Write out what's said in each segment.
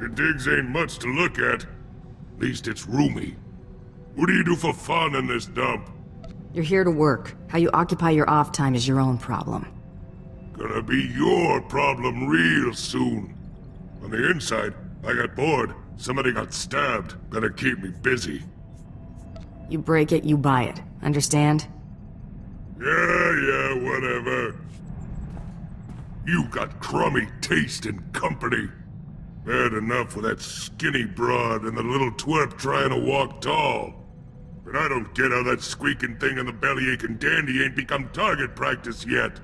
Your digs ain't much to look at. At least it's roomy. What do you do for fun in this dump? You're here to work. How you occupy your off time is your own problem. Gonna be your problem real soon. On the inside, I got bored. Somebody got stabbed. Gotta keep me busy. You break it, you buy it. Understand? Yeah, whatever. You got crummy taste and company. Bad enough with that skinny broad and the little twerp trying to walk tall. But I don't get how that squeaking thing in the bellyaching dandy ain't become target practice yet.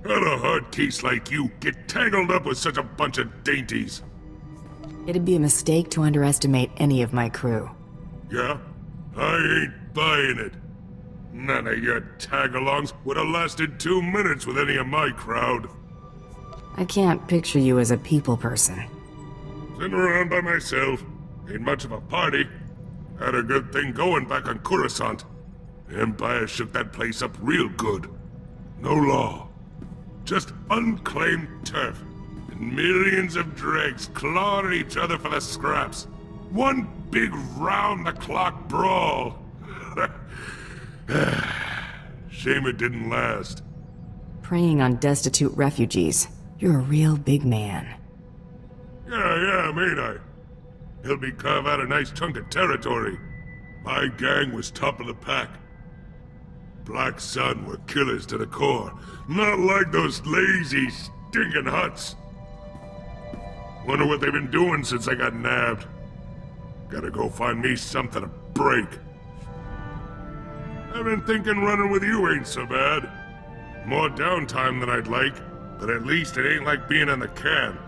How'd a hard case like you get tangled up with such a bunch of dainties? It'd be a mistake to underestimate any of my crew. Yeah? I ain't buying it. None of your tag-alongs would have lasted 2 minutes with any of my crowd. I can't picture you as a people person. Sitting around by myself. Ain't much of a party. Had a good thing going back on Coruscant. The Empire shook that place up real good. No law. Just unclaimed turf. And millions of dregs clawing at each other for the scraps. One big round-the-clock brawl. Shame it didn't last. Preying on destitute refugees. You're a real big man. Yeah, ain't I? Helped me carve out a nice chunk of territory. My gang was top of the pack. Black Sun were killers to the core. Not like those lazy, stinking Hutts. Wonder what they've been doing since I got nabbed. Gotta go find me something to break. I've been thinking running with you ain't so bad. More downtime than I'd like, but at least it ain't like being in the can.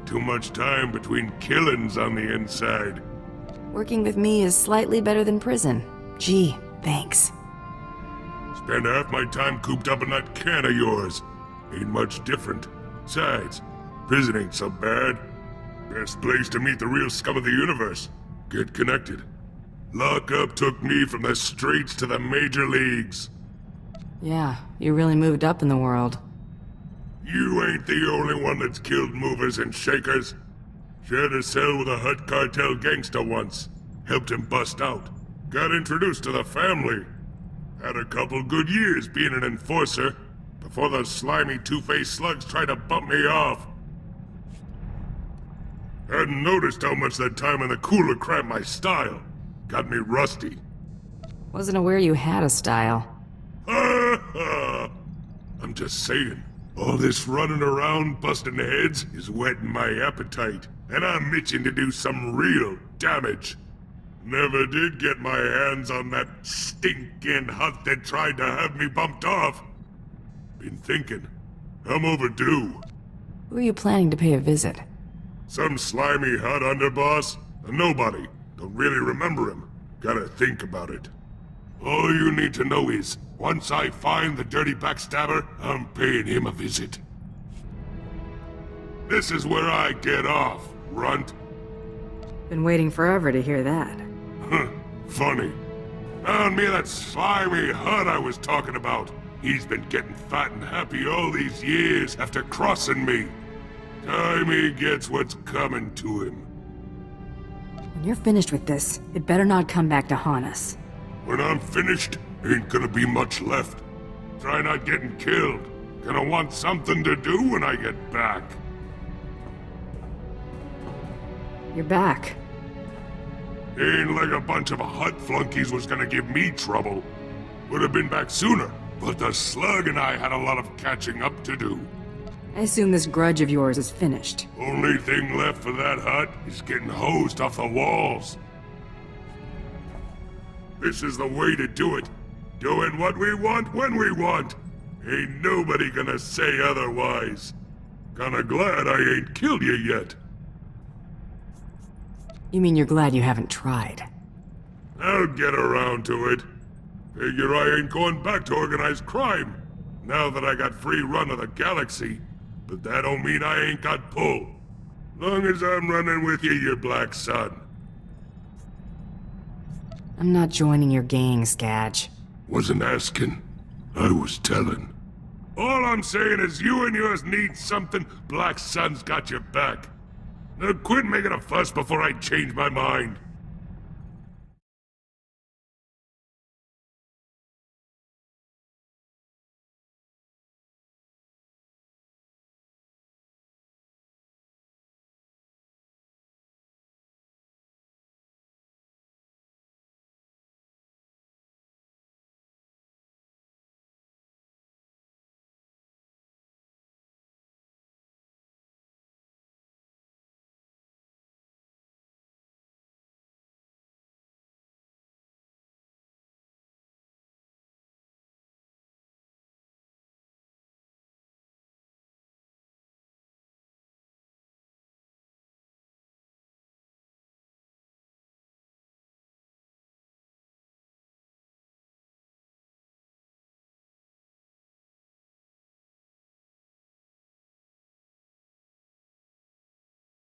Too much time between killings on the inside. Working with me is slightly better than prison. Gee, thanks. Spend half my time cooped up in that can of yours. Ain't much different. Besides, prison ain't so bad. Best place to meet the real scum of the universe. Get connected. Lockup took me from the streets to the major leagues. Yeah, you really moved up in the world. You ain't the only one that's killed movers and shakers. Shared a cell with a Hutt cartel gangster once. Helped him bust out. Got introduced to the family. Had a couple good years being an enforcer, before those slimy two-faced slugs tried to bump me off. Hadn't noticed how much that time in the cooler cramped my style. Got me rusty. Wasn't aware you had a style. I'm just saying. All this running around, busting heads, is whetting my appetite, and I'm itching to do some real damage. Never did get my hands on that stinking Hutt that tried to have me bumped off. Been thinking, I'm overdue. Who are you planning to pay a visit? Some slimy Hutt underboss, a nobody. Don't really remember him. Gotta think about it. All you need to know is, once I find the dirty backstabber, I'm paying him a visit. This is where I get off, runt. Been waiting forever to hear that. Huh, funny. Found me that slimy Hutt I was talking about. He's been getting fat and happy all these years after crossing me. Time he gets what's coming to him. When you're finished with this, it better not come back to haunt us. When I'm finished, ain't gonna be much left. Try not getting killed. Gonna want something to do when I get back. You're back. Ain't like a bunch of Hutt flunkies was gonna give me trouble. Would have been back sooner, but the slug and I had a lot of catching up to do. I assume this grudge of yours is finished. Only thing left for that Hutt is getting hosed off the walls. This is the way to do it. Doing what we want when we want. Ain't nobody gonna say otherwise. Kinda glad I ain't killed you yet. You mean you're glad you haven't tried? I'll get around to it. Figure I ain't going back to organized crime, now that I got free run of the galaxy. But that don't mean I ain't got pull. Long as I'm running with you Black Sun. I'm not joining your gang, Skadge. Wasn't asking. I was telling. All I'm saying is you and yours need something, Black Sun's got your back. Now quit making a fuss before I change my mind.